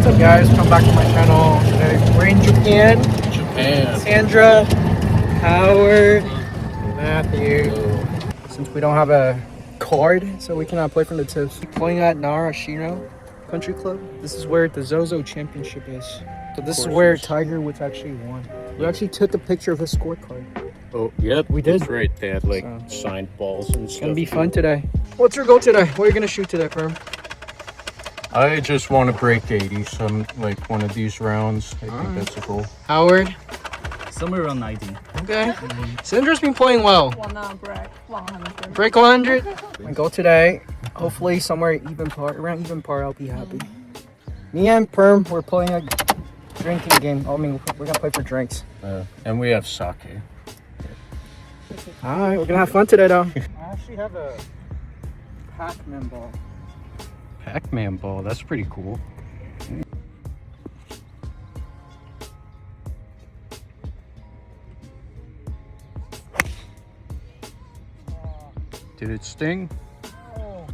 up guys, come back to my channel. Today we're in Japan. Sandra, Howard, Matthew. Since we don't have a card, so we cannot play from the tips. We're playing at Narashino Country Club. This is where the ZOZO championship is. So this is where Tiger Woods actually won. We actually took a picture of his scorecard. Oh, yep, we did. That's right. They had like signed balls and stuff. It's gonna be fun today. What's your goal today? What are you gonna shoot today, Perm? I just want to break 80, some like one of these rounds. I think that's a goal. Howard? Somewhere around 90. Okay. Sandra's been playing well. Break 100. My goal today, hopefully somewhere even par, around even par, I'll be happy. Me and Perm, we're playing a drinking game. I mean, we're gonna play for drinks. And we have sake. Alright, we're gonna have fun today though. I actually have a Pac-Man ball. Pac-Man ball, that's pretty cool. Did it sting? Oh.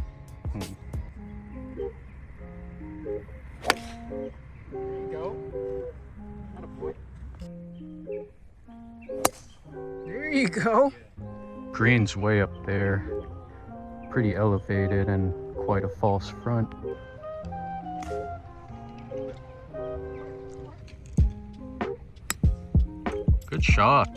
There you go. There you go. Green's way up there. Pretty elevated and quite a false front. Good shot.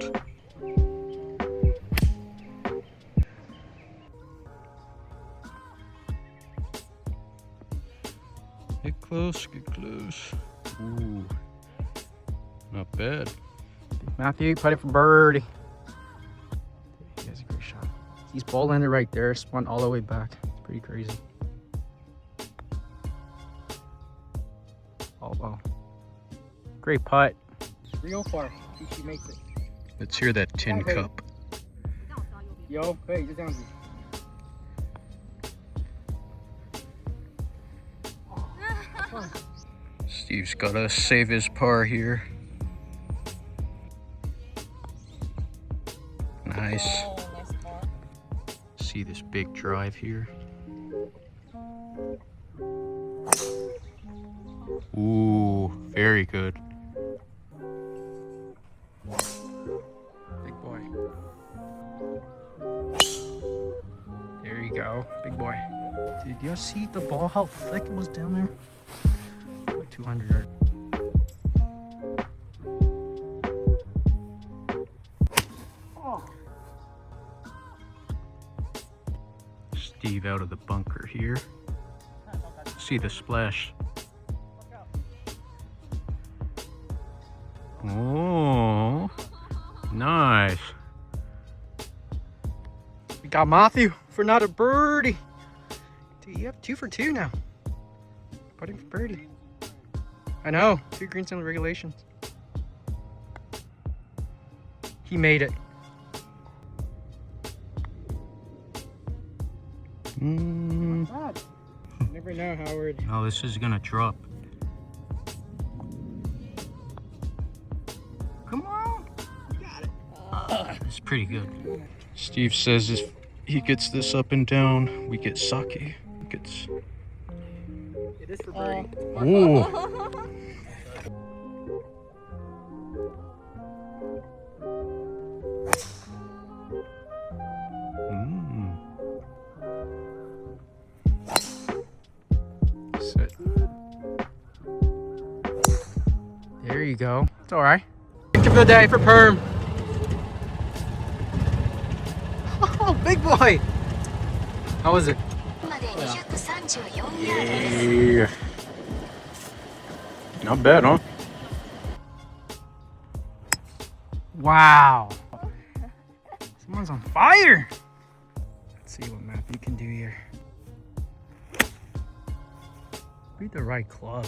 Get close, get close. Ooh, not bad. Matthew, put it for birdie. He has a great shot. He's ball landed right there, spun all the way back. It's pretty crazy. Oh, wow. Great putt. Real far. See if she makes it. Let's hear that tin cup. Yo, hey, just down. Steve's gotta save his par here. Nice. See this big drive here. Ooh, very good. Big boy. There you go, big boy. Did you see the ball, how thick it was down there? Like 200 yards. Steve out of the bunker here. See the splash. Oh, nice. We got Matthew for not a birdie. Dude, you have 2 for 2 now. Putting for birdie. I know, 2 greens in the regulations. He made it. You never know, Howard. Oh, this is gonna drop. Come on, you got it. It's pretty good. Steve says if he gets this up and down, we get sake. It is for birdie. Ooh. Sit. There you go. It's all right. Picture of the day for Perm. Oh, big boy. How was it? Yeah. Not bad, huh? Wow. Someone's on fire. Let's see what Matthew can do here. Beat the right club.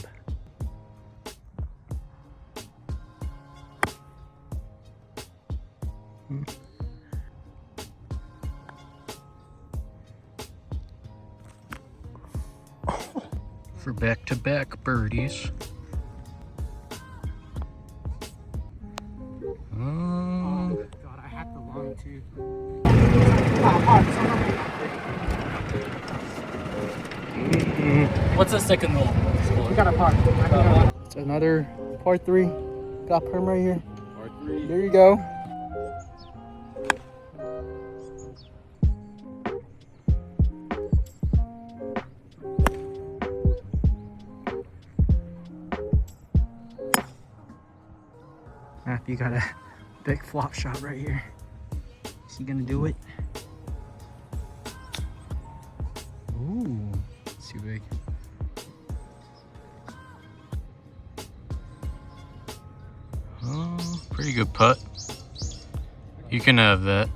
For back-to-back birdies. God, I had the long too. What's the second hole score? We got a par. It's another par 3. Got perm right here. Par 3. There you go. Matthew got a big flop shot right here. Is he gonna do it? Ooh, it's too big. Oh, pretty good putt. You can have that.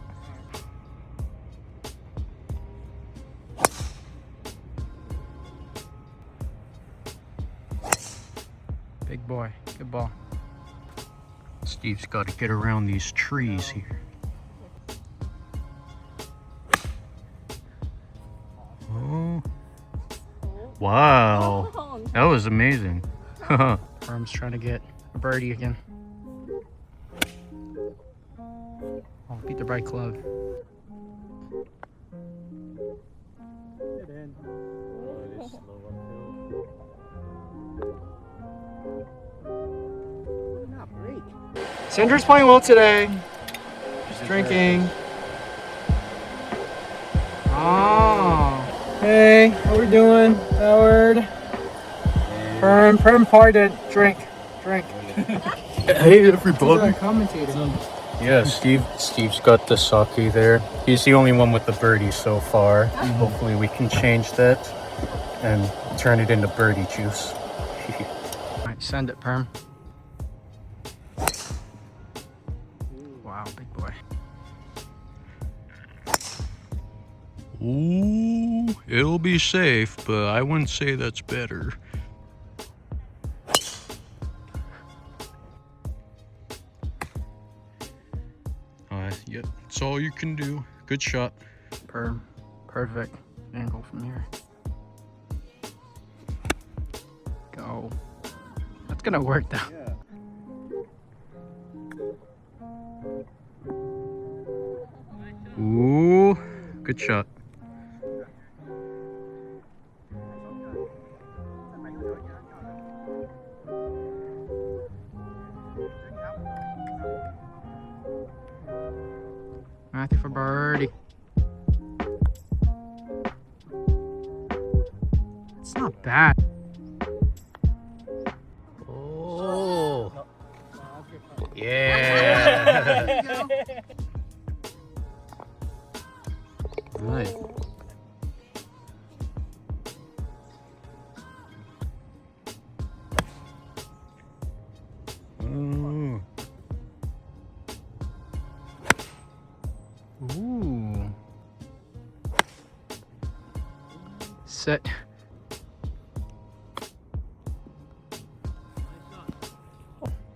Big boy, good ball. Steve's got to get around these trees here. Oh. Wow. That was amazing. Arm's trying to get a birdie again. Oh, beat the right club. Get in. Not break. Sandra's playing well today. She's drinking. Oh. Hey, how we doing, Howard? Perm parted. Drink. Hey, everybody. Commentating. Yeah, Steve's got the sake there. He's the only one with the birdie so far. Hopefully we can change that and turn it into birdie juice. Alright, send it, Perm. Wow, big boy. Ooh, it'll be safe, but I wouldn't say that's better. Yep, that's all you can do. Good shot. Perm. Perfect angle from here. Go. That's gonna work though. Ooh, good shot. Matthew for birdie. It's not bad. Oh, yeah. Nice. Ooh. Ooh. Set.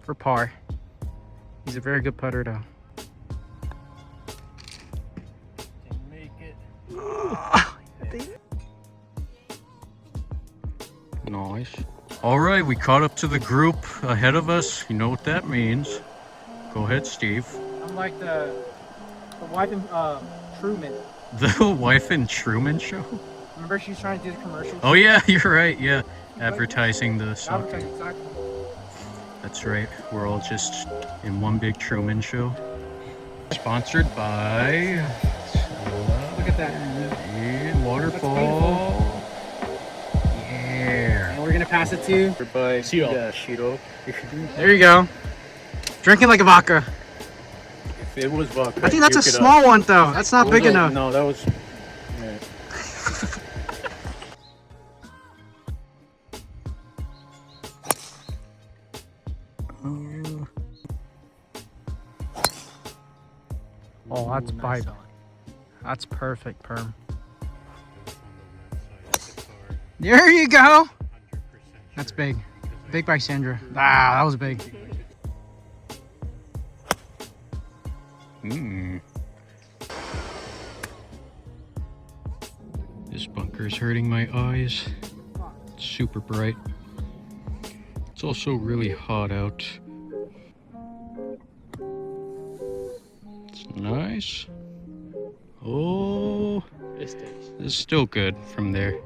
For par. He's a very good putter though. Didn't make it. Nice. All right, we caught up to the group ahead of us. You know what that means. Go ahead, Steve. I'm like the wife and Truman. The Wife and Truman Show? Remember she's trying to do the commercial? Oh yeah, you're right, yeah. Advertising the soccer. Advertising, exactly. That's right, we're all just in one big Truman Show. Sponsored by... Look at that. Waterfall. Yeah. And we're gonna pass it to... By Shiro. Shiro. There you go. Drinking like a vodka. If it was vodka, I think that's a small one though. That's not big enough. No, that was... Yeah. Oh, that's pipe. That's perfect, Perm. There you go. That's big. Big by Sandra. Ah, that was big. This bunker's hurting my eyes. It's super bright. It's also really hot out. It's nice. Oh, this is still good from there.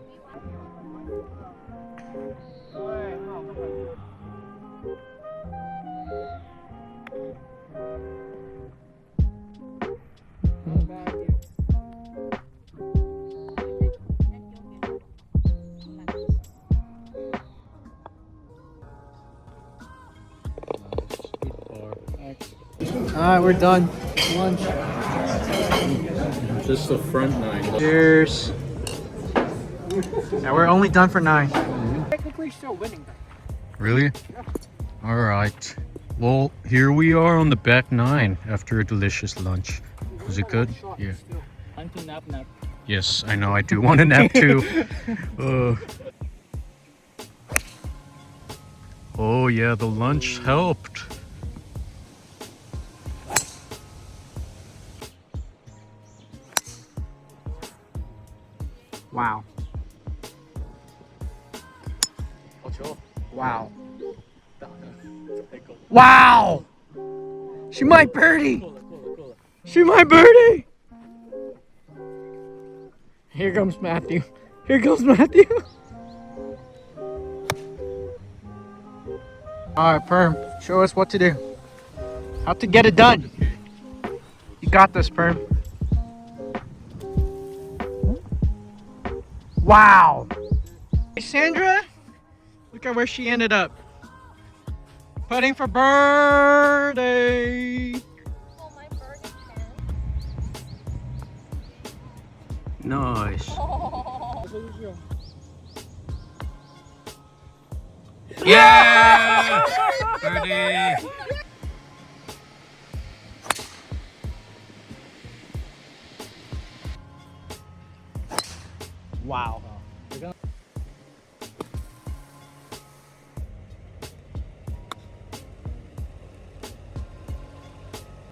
Alright, we're done. Lunch. Just the front 9. Cheers. Now we're only done for 9. Technically still winning. Really? Alright. Well, here we are on the back 9 after a delicious lunch. Was it good? Yeah. Time to nap. Yes, I know. I do want a nap too. Oh yeah, the lunch helped. Wow. Wow. Wow! She might birdie! She might birdie! Here comes Matthew. Here goes Matthew. Alright, Perm. Show us what to do. How to get it done. You got this, Perm. Wow! Hey, Sandra? Look at where she ended up. Putting for birdie! Oh, my birdie can. Nice. Oh. Yeah! Birdie! Wow.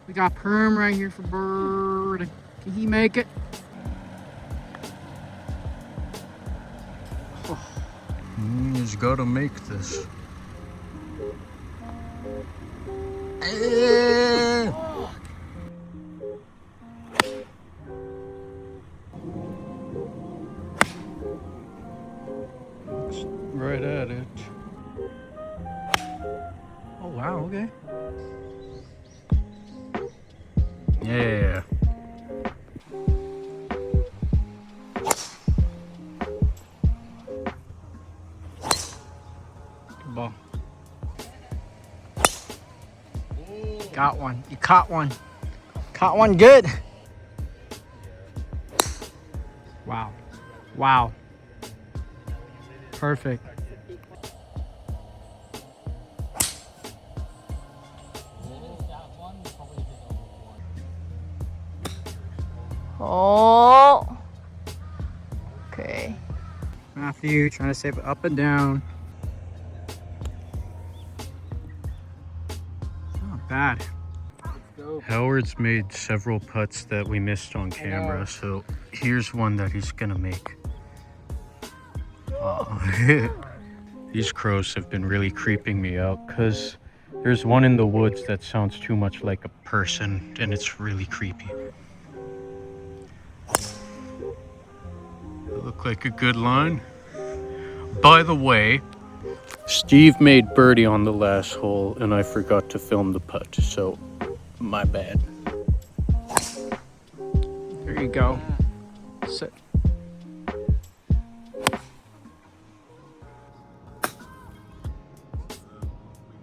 We got Perm right here for birdie. Can he make it? He's gotta make this. Right at it. Oh, wow, okay. Yeah. Good ball. Got one. You caught one. Caught one good. Wow. Wow. Perfect. Oh. Okay. Matthew trying to save it up and down. Not bad. Howard's made several putts that we missed on camera, so here's one that he's gonna make. These crows have been really creeping me out because there's one in the woods that sounds too much like a person and it's really creepy. They look like a good line. By the way, Steve made birdie on the last hole and I forgot to film the putt, so my bad. There you go. Sit.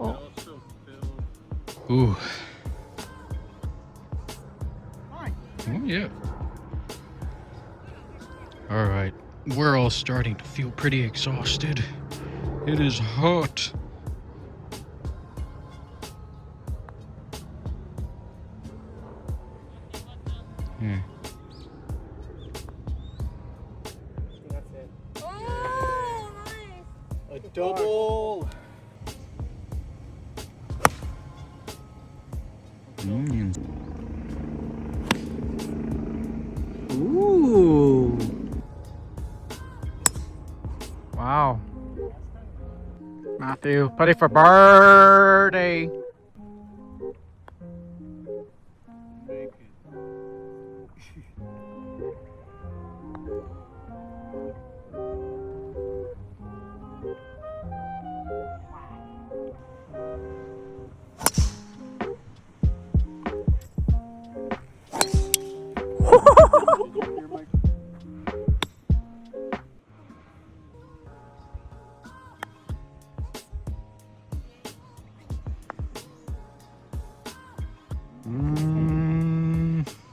Oh. Ooh. Fine. Oh, yeah. All right. We're all starting to feel pretty exhausted. It is hot. Oh, nice. A double. Ooh. Wow. Matthew, putting for birdie.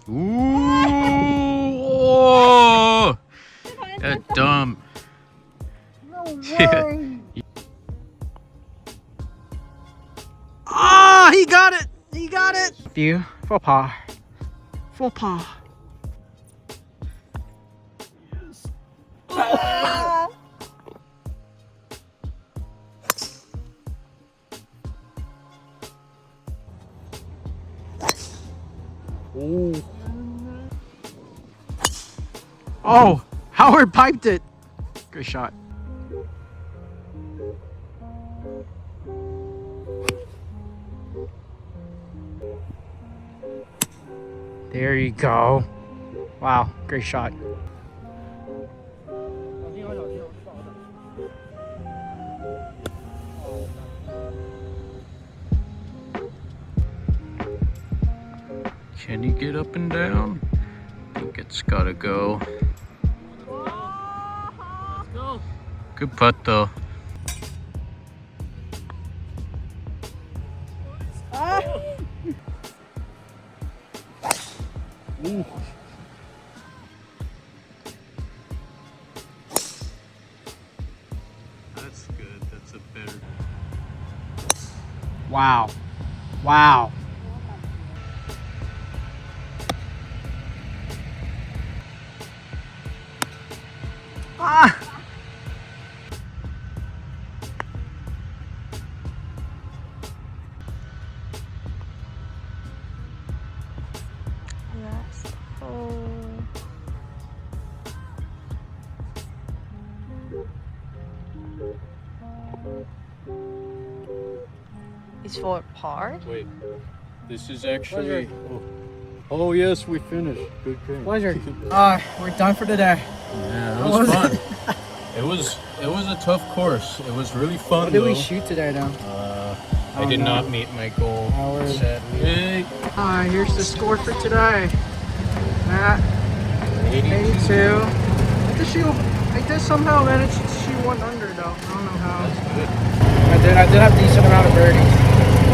Ooh! That dumb. No way. Ah, he got it. He got it. View. Faux pas. Faux pas. Ooh. Oh, Howard piped it. Good shot. There you go. Wow, great shot. Can you get up and down? I think it's gotta go. Good putt though. Ooh. That's good. That's a better. Wow. Wow. Ah! Last hole. It's for par. Wait, this is actually. Oh yes, we finished. Good game. Pleasure. We're done for today. Yeah, it was fun. It was a tough course. It was really fun. What did though. we shoot today, though? I did not meet my goal. Howard. Sadly. Here's the score for today. Matt, 82. I did somehow manage to shoot 1 under, though. I don't know how. That's good. I did have a decent amount of birdies.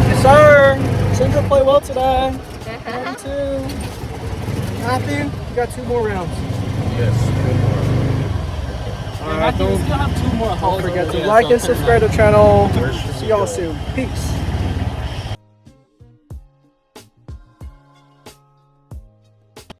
Yes, sir. Sandra played well today. 92. Matthew, you got 2 more rounds. Yes. Good one. Don't forget to like and subscribe to the channel. See y'all soon. Peace.